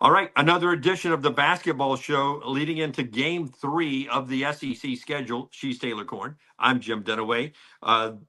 All right, another edition of the basketball show leading into game 3 of the SEC schedule. She's Taylor Corn. I'm Jim Dunaway.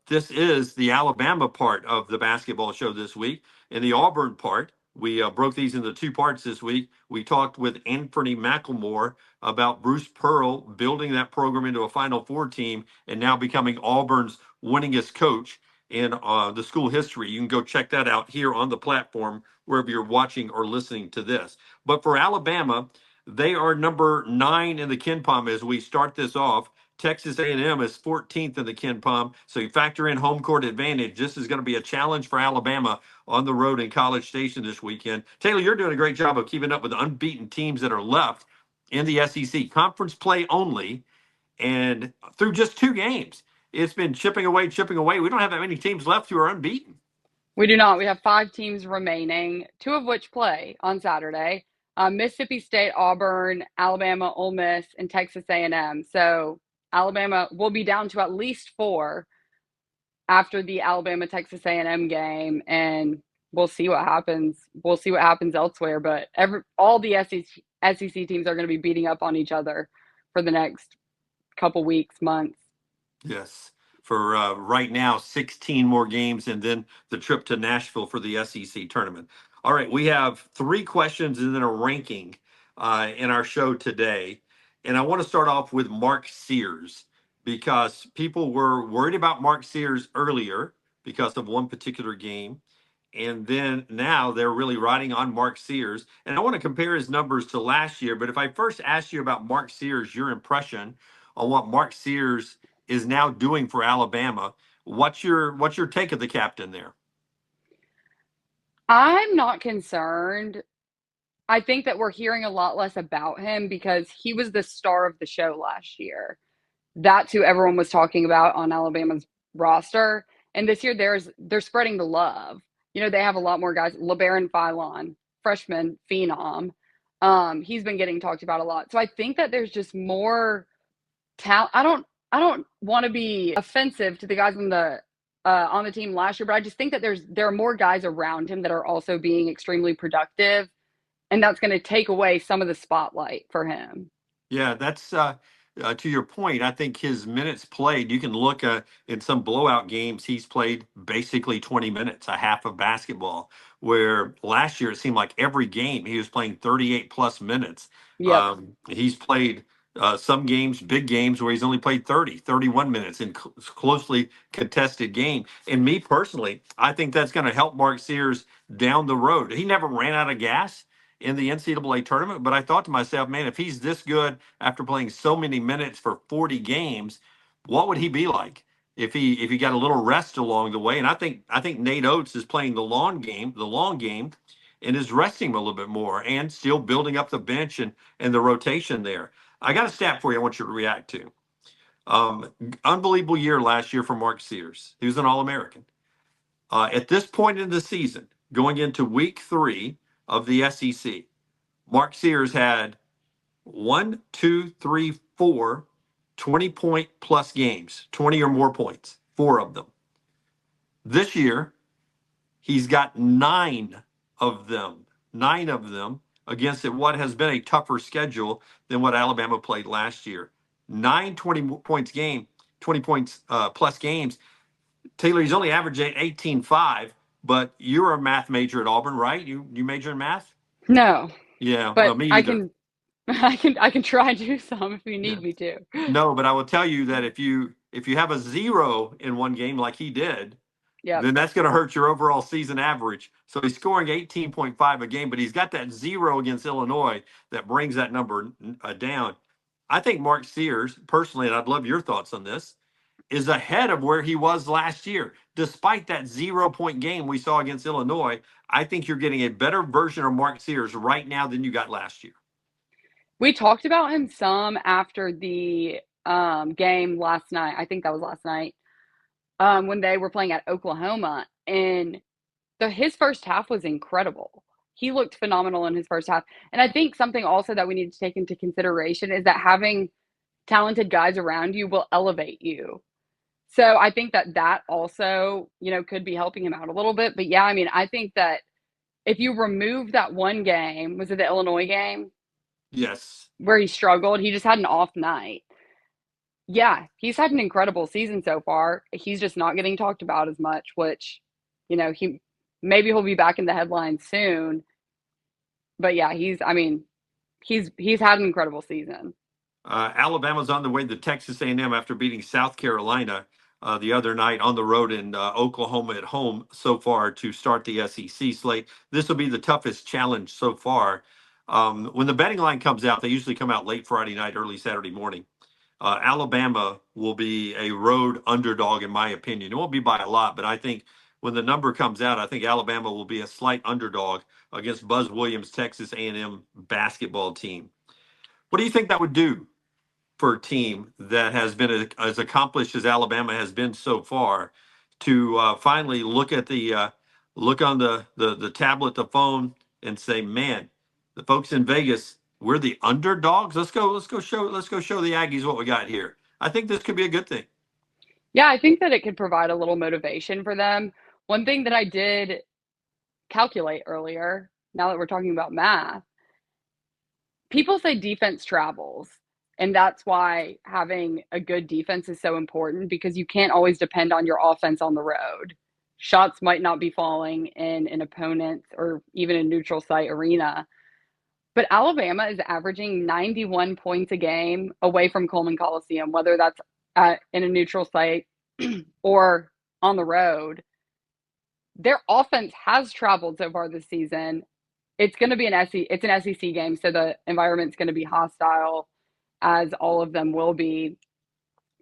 This is the Alabama part of the basketball show this week. In the Auburn part, we broke these into 2 parts this week. We talked with Anthony McLemore about Bruce Pearl building that program into a Final Four team and now becoming Auburn's winningest coach in the school history. You can go check that out here on the platform wherever you're watching or listening to this. But for Alabama, they are number 9 in the Ken Pom as we start this off. Texas A&M is 14th in the Ken Pom. So you factor in home court advantage. This is going to be a challenge for Alabama on the road in College Station this weekend. Taylor, you're doing a great job of keeping up with the unbeaten teams that are left in the SEC. Conference play only, and through just 2 games, it's been chipping away, chipping away. We don't have that many teams left who are unbeaten. We do not. We have 5 teams remaining, 2 of which play on Saturday. Mississippi State, Auburn, Alabama, Ole Miss, and Texas A&M. So Alabama will be down to at least 4 after the Alabama-Texas A&M game, and we'll see what happens. We'll see what happens elsewhere, but all the SEC teams are going to be beating up on each other for the next couple weeks, months. Yes. For right now, 16 more games and then the trip to Nashville for the SEC tournament. All right, we have 3 questions and then a ranking in our show today. And I want to start off with Mark Sears because people were worried about Mark Sears earlier because of one particular game. And then now they're really riding on Mark Sears. And I want to compare his numbers to last year. But if I first asked you about Mark Sears, your impression on what Mark Sears is now doing for Alabama, what's your take of the captain there? I'm not concerned. I think that we're hearing a lot less about him because he was the star of the show last year. That's who everyone was talking about on Alabama's roster. And this year they're spreading the love. You know, they have a lot more guys. LeBaron Philon, freshman phenom. He's been getting talked about a lot. So I think that there's just more talent. I don't want to be offensive to the guys on the team last year, but I just think that there are more guys around him that are also being extremely productive, and that's going to take away some of the spotlight for him. Yeah, that's to your point. I think his minutes played, you can look in some blowout games, he's played basically 20 minutes, a half of basketball, where last year it seemed like every game he was playing 38 plus minutes. Yep. He's played some games, big games, where he's only played 30, 31 minutes in closely contested game. And me personally, I think that's going to help Mark Sears down the road. He never ran out of gas in the NCAA tournament, but I thought to myself, man, if he's this good after playing so many minutes for 40 games, what would he be like if he got a little rest along the way? And I think Nate Oats is playing the long game, and is resting him a little bit more and still building up the bench and the rotation there. I got a stat for you I want you to react to. Unbelievable year last year for Mark Sears. He was an All-American. At this point in the season, going into week 3 of the SEC, Mark Sears had 1, 2, 3, 4 20-point plus games, 20 or more points, 4 of them. This year, he's got 9 of them against what has been a tougher schedule than what Alabama played last year. 9 20 points plus games. Taylor, he's only averaging 18.5, but you're a math major at Auburn, right? You major in math? No. Yeah, well, But me I either. can I can try and do some if you Yeah. need me to. No, but I will tell you that if you have a 0 in one game like he did, Yep. then that's going to hurt your overall season average. So he's scoring 18.5 a game, but he's got that 0 against Illinois that brings that number down. I think Mark Sears, personally, and I'd love your thoughts on this, is ahead of where he was last year. Despite that 0-point game we saw against Illinois, I think you're getting a better version of Mark Sears right now than you got last year. We talked about him some after the game last night. I think that was last night. When they were playing at Oklahoma, and his first half was incredible. He looked phenomenal in his first half. And I think something also that we need to take into consideration is that having talented guys around you will elevate you. So I think that also, could be helping him out a little bit. But yeah, I mean, I think that if you remove that one game, was it the Illinois game Yes. where he struggled? He just had an off night. Yeah, he's had an incredible season so far. He's just not getting talked about as much, which, he maybe he'll be back in the headlines soon. But yeah, he's had an incredible season. Alabama's on the way to Texas A&M after beating South Carolina the other night on the road and Oklahoma at home so far to start the SEC slate. This will be the toughest challenge so far. When the betting line comes out, they usually come out late Friday night, early Saturday morning. Alabama will be a road underdog, in my opinion. It won't be by a lot, but I think when the number comes out, I think Alabama will be a slight underdog against Buzz Williams' Texas A&M basketball team. What do you think that would do for a team that has been as accomplished as Alabama has been so far to finally look at look on the tablet, the phone, and say, "Man, the folks in Vegas, we're the underdogs. Let's go show the Aggies what we got here." I think this could be a good thing. Yeah, I think that it could provide a little motivation for them. One thing that I did calculate earlier, now that we're talking about math, people say defense travels. And that's why having a good defense is so important because you can't always depend on your offense on the road. Shots might not be falling in an opponent or even a neutral site arena. But Alabama is averaging 91 points a game away from Coleman Coliseum, whether that's in a neutral site or on the road. Their offense has traveled so far this season. It's going to be it's an SEC game, so the environment's going to be hostile, as all of them will be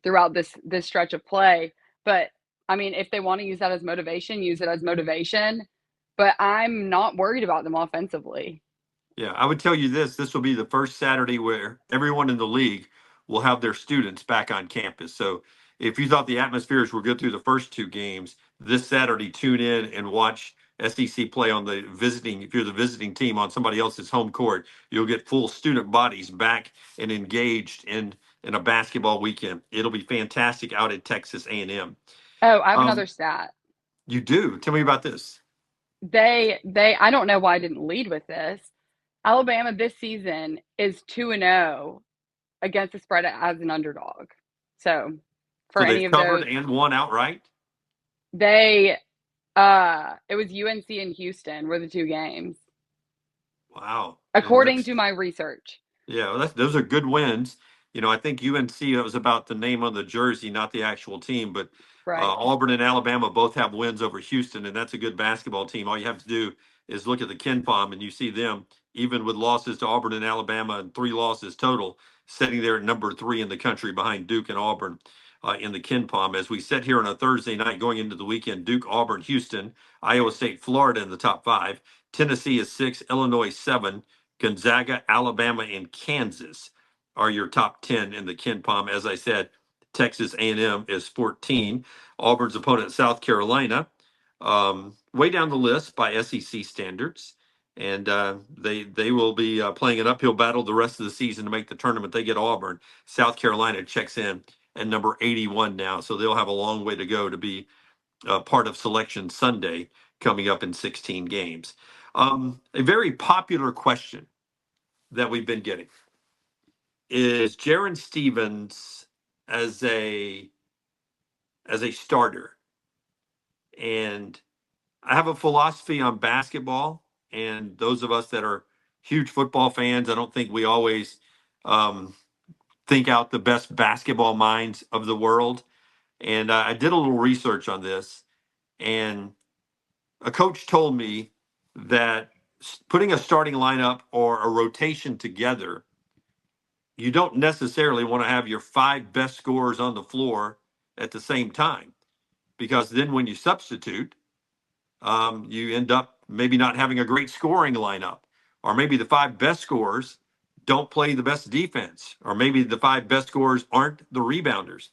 throughout this stretch of play. But I mean, if they want to use that as motivation, use it as motivation. But I'm not worried about them offensively. Yeah, I would tell you this. This will be the first Saturday where everyone in the league will have their students back on campus. So if you thought the atmospheres were good through the first two games, this Saturday, tune in and watch SEC play on the visiting. If you're the visiting team on somebody else's home court, you'll get full student bodies back and engaged in a basketball weekend. It'll be fantastic out at Texas A&M. Oh, I have Um, another stat. you do. Tell me about this. They I don't know why I didn't lead with this. Alabama this season is 2-0 against the spread as an underdog. So, So for any they've of covered those, and won outright. they it was UNC and Houston were the two games, Wow. And according that's to my research. Yeah, well, those are good wins. I think UNC, that was about the name on the jersey, not the actual team. But Right. Auburn and Alabama both have wins over Houston, and that's a good basketball team. All you have to do is look at the Ken Palm, and you see them, even with losses to Auburn and Alabama and three losses total, sitting there at number three in the country behind Duke and Auburn in the Ken Palm. As we sit here on a Thursday night going into the weekend, Duke, Auburn, Houston, Iowa State, Florida in the top five. Tennessee is six, Illinois seven. Gonzaga, Alabama, and Kansas are your top 10 in the Ken Palm. As I said, Texas A&M is 14. Auburn's opponent, South Carolina, way down the list by SEC standards. And they will be playing an uphill battle the rest of the season to make the tournament. They get Auburn. South Carolina checks in at number 81 now. So they'll have a long way to go to be part of Selection Sunday coming up in 16 games. A very popular question that we've been getting is Jarin Stevens as a starter. And I have a philosophy on basketball, and those of us that are huge football fans, I don't think we always um, think out the best basketball minds of the world. And I did a little research on this, and a coach told me that putting a starting lineup or a rotation together, you don't necessarily want to have your five best scorers on the floor at the same time, because then when you substitute, you end up maybe not having a great scoring lineup, or maybe the five best scorers don't play the best defense, or maybe the five best scorers aren't the rebounders.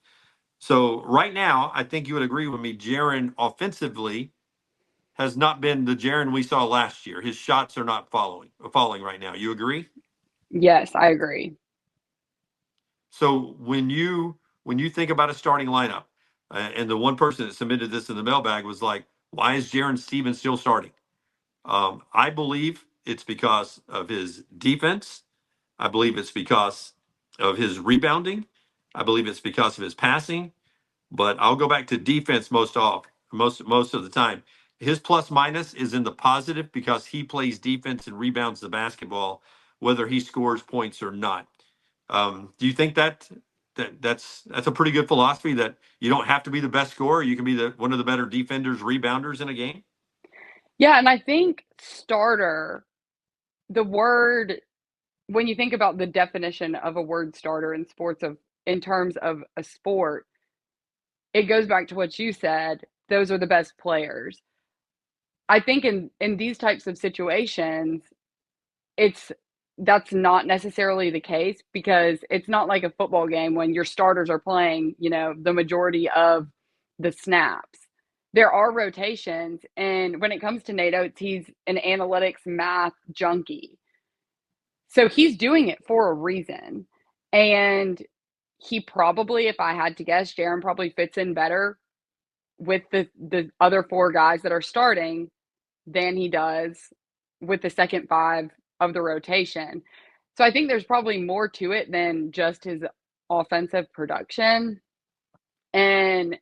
So right now, I think you would agree with me, Jaron offensively has not been the Jaron we saw last year. His shots are not falling right now. You agree? Yes, I agree. So when you think about a starting lineup, and the one person that submitted this in the mailbag was like, "Why is Jaron Stevens still starting?" I believe it's because of his defense. I believe it's because of his rebounding. I believe it's because of his passing. But I'll go back to defense most of the time. His plus minus is in the positive because he plays defense and rebounds the basketball, whether he scores points or not. Do you think that's a pretty good philosophy that you don't have to be the best scorer? You can be one of the better defenders, rebounders in a game. Yeah, and I think starter, the word, when you think about the definition of a word starter in sports of in terms of a sport, it goes back to what you said. Those are the best players. I think in these types of situations, it's that's not necessarily the case because it's not like a football game when your starters are playing, the majority of the snaps. There are rotations, and when it comes to Nate Oats, he's an analytics math junkie. So he's doing it for a reason. And he probably, if I had to guess, Jaron probably fits in better with the other four guys that are starting than he does with the second five of the rotation. So I think there's probably more to it than just his offensive production. And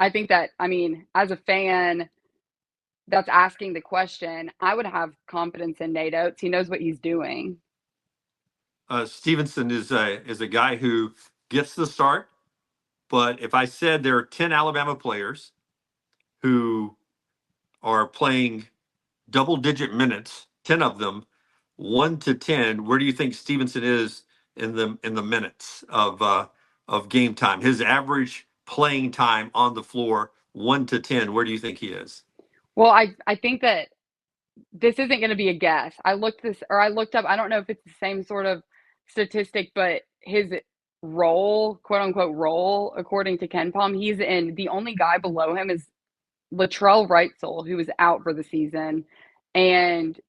I think that, I mean, as a fan that's asking the question, I would have confidence in Nate Oats. He knows what he's doing. Stevenson is a guy who gets the start, but if I said there are 10 Alabama players who are playing double-digit minutes, 10 of them, 1 to 10, where do you think Stevenson is in the minutes of game time? His average playing time on the floor, 1 to 10. Where do you think he is? Well, I think that this isn't going to be a guess. I looked up, I don't know if it's the same sort of statistic, but his role, quote unquote role, according to Ken Palm, he's in the only guy below him is Latrell Wrightsell, who was out for the season, and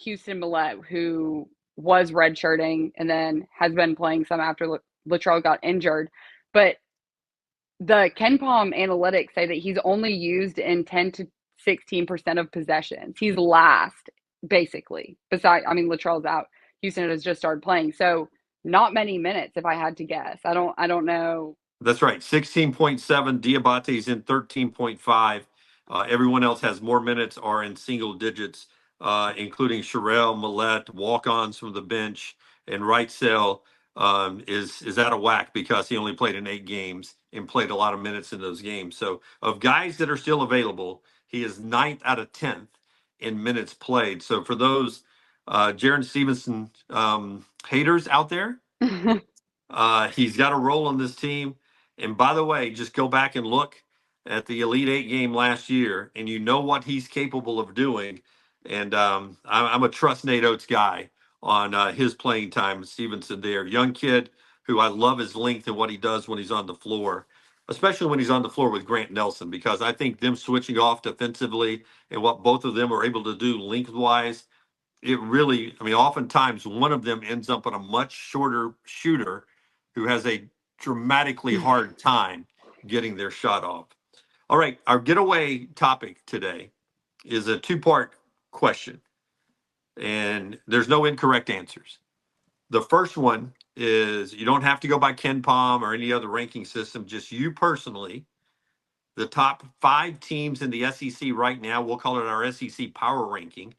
Houston Millette, who was redshirting and then has been playing some after Latrell got injured. But the Ken Palm analytics say that he's only used in 10 to 16% of possessions. He's last, basically. Besides, I mean, Latrell's out. Houston has just started playing, so not many minutes. If I had to guess, I don't know. That's right. 16.7. Diabate's in 13.5. Everyone else has more minutes or in single digits, including Sherelle, Millette, walk-ons from the bench, and Wrightsell is out of whack because he only played in 8 games and played a lot of minutes in those games. So of guys that are still available, he is ninth out of 10th in minutes played. So for those Jarin Stevenson haters out there, he's got a role on this team. And by the way, just go back and look at the Elite Eight game last year, and you know what he's capable of doing. And I'm a trust Nate Oats guy on his playing time. Stevenson there, young kid who I love his length and what he does when he's on the floor, especially when he's on the floor with Grant Nelson, because I think them switching off defensively and what both of them are able to do lengthwise, it really, I mean, oftentimes one of them ends up on a much shorter shooter who has a dramatically hard time getting their shot off. All right, our getaway topic today is a two-part question, and there's no incorrect answers. The first one is you don't have to go by Ken Palm or any other ranking system, just you personally. The top 5 teams in the SEC right now, we'll call it our SEC power ranking.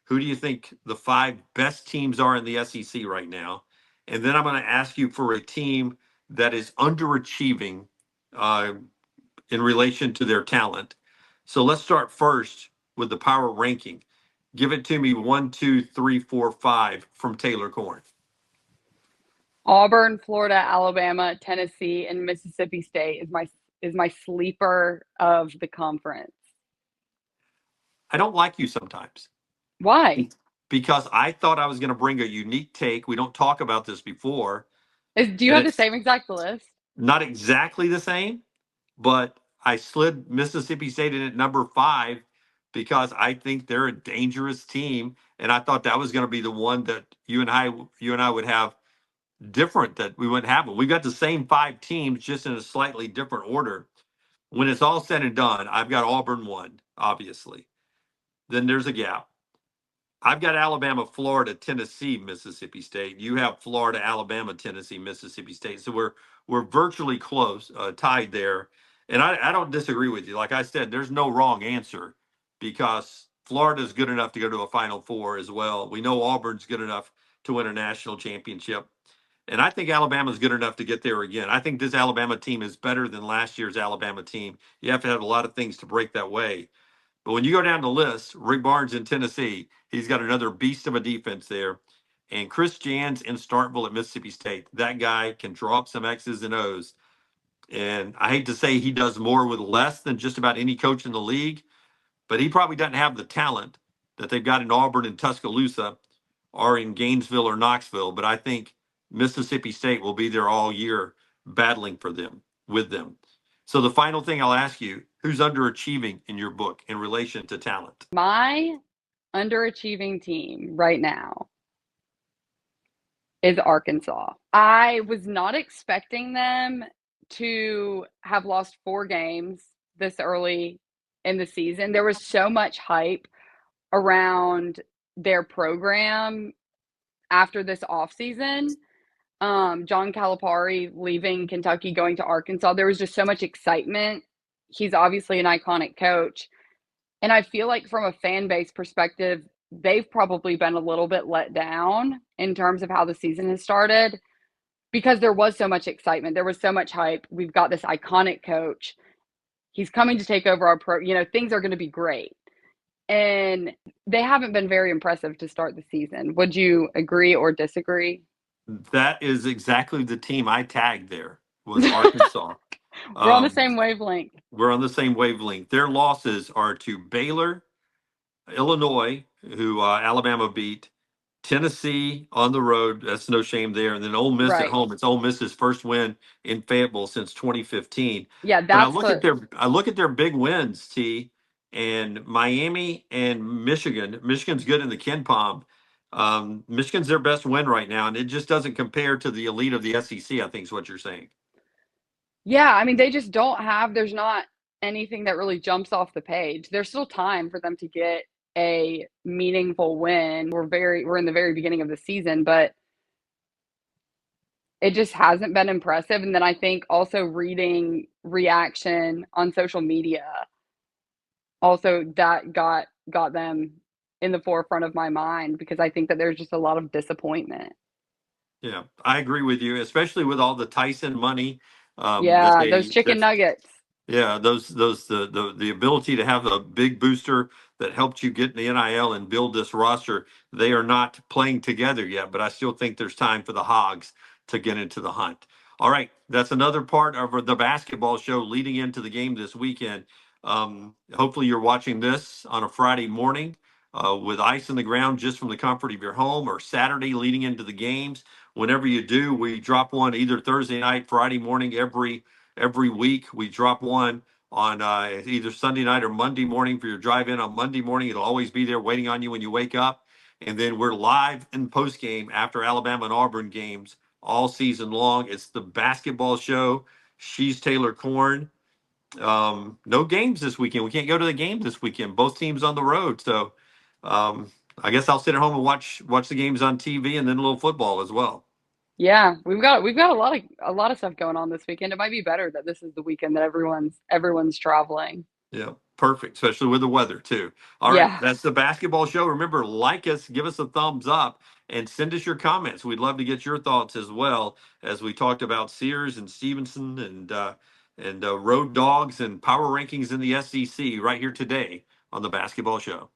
Who do you think the 5 best teams are in the SEC right now? And then I'm going to ask you for a team that is underachieving uh, in relation to their talent. So let's start first with the power ranking. Give it to me 1, 2, 3, 4, 5 from Taylor Corn. Auburn, Florida, Alabama, Tennessee, and Mississippi State is my sleeper of the conference. I don't like you sometimes Why? because I thought I was going to bring a unique take. We don't talk about this before, Do you and have the it's same exact list? not exactly the same, but I slid Mississippi State in at number 5 because I think they're a dangerous team, and I thought that was going to be the one that you and I would have different, that we wouldn't have. We've got the same 5 teams, just in a slightly different order. When it's all said and done, I've got Auburn 1, obviously. then there's a gap. I've got Alabama, Florida, Tennessee, Mississippi State. You have Florida, Alabama, Tennessee, Mississippi State. So we're virtually close, tied there. And I don't disagree with you. Like I said, there's no wrong answer because Florida is good enough to go to a Final Four as well. We know Auburn's good enough to win a national championship. And I think Alabama's good enough to get there again. I think this Alabama team is better than last year's Alabama team. You have to have a lot of things to break that way. But when you go down the list, Rick Barnes in Tennessee, he's got another beast of a defense there. And Chris Jans in Starkville at Mississippi State, that guy can draw up some X's and O's. And I hate to say he does more with less than just about any coach in the league, but he probably doesn't have the talent that they've got in Auburn and Tuscaloosa or in Gainesville or Knoxville. But I think Mississippi State will be there all year battling for them, with them. So the final thing I'll ask you, who's underachieving in your book in relation to talent? My underachieving team right now is Arkansas. I was not expecting them to have lost 4 games this early in the season. There was so much hype around their program after this offseason. John Calipari leaving Kentucky, going to Arkansas. There was just so much excitement. He's obviously an iconic coach. And I feel like from a fan base perspective, they've probably been a little bit let down in terms of how the season has started because there was so much excitement. There was so much hype. We've got this iconic coach. He's coming to take over our things are going to be great. And they haven't been very impressive to start the season. Would you agree or disagree? That is exactly the team I tagged there was Arkansas. We're on the same wavelength. We're on the same wavelength. Their losses are to Baylor, Illinois, who Alabama beat, Tennessee on the road. That's no shame there. And then Ole Miss at Right. home. It's Ole Miss's first win in Fayetteville since 2015. Yeah, But that's I look at their big wins, T, and Miami and Michigan. Michigan's good in the Ken Palm. Michigan's their best win right now, and it just doesn't compare to the elite of the SEC, I think is what you're saying. Yeah, I mean, they just don't have, there's not anything that really jumps off the page. There's still time for them to get a meaningful win. We're in the very beginning of the season, but it just hasn't been impressive. And then I think also reading reaction on social media, also that got them in the forefront of my mind because I think that there's just a lot of disappointment. Yeah, I agree with you, especially with all the Tyson money that Yeah, those chicken that's nuggets. yeah, those the ability to have a big booster that helped you get in the NIL and build this roster. They are not playing together yet, but I still think there's time for the Hogs to get into the hunt. All right, that's another part of the basketball show leading into the game this weekend. Hopefully, you're watching this on a Friday morning with ice in the ground just from the comfort of your home, or Saturday leading into the games. Whenever you do, we drop one either Thursday night, Friday morning, every week. We drop one on either Sunday night or Monday morning for your drive in on Monday morning. It'll always be there waiting on you when you wake up. And then we're live in post game after Alabama and Auburn games all season long. It's the basketball show. She's Taylor Corn. No games this weekend. We can't go to the game this weekend. Both teams on the road. So I guess I'll sit at home and watch the games on TV and then a little football as well. Yeah, we've got a lot of stuff going on this weekend. It might be better that this is the weekend that everyone's traveling. Yeah, perfect, especially with the weather too. All right, Yeah. that's the basketball show. Remember, like us, give us a thumbs up, and send us your comments. We'd love to get your thoughts as well as we talked about Sears and Stevenson and road dogs and power rankings in the SEC right here today on the basketball show.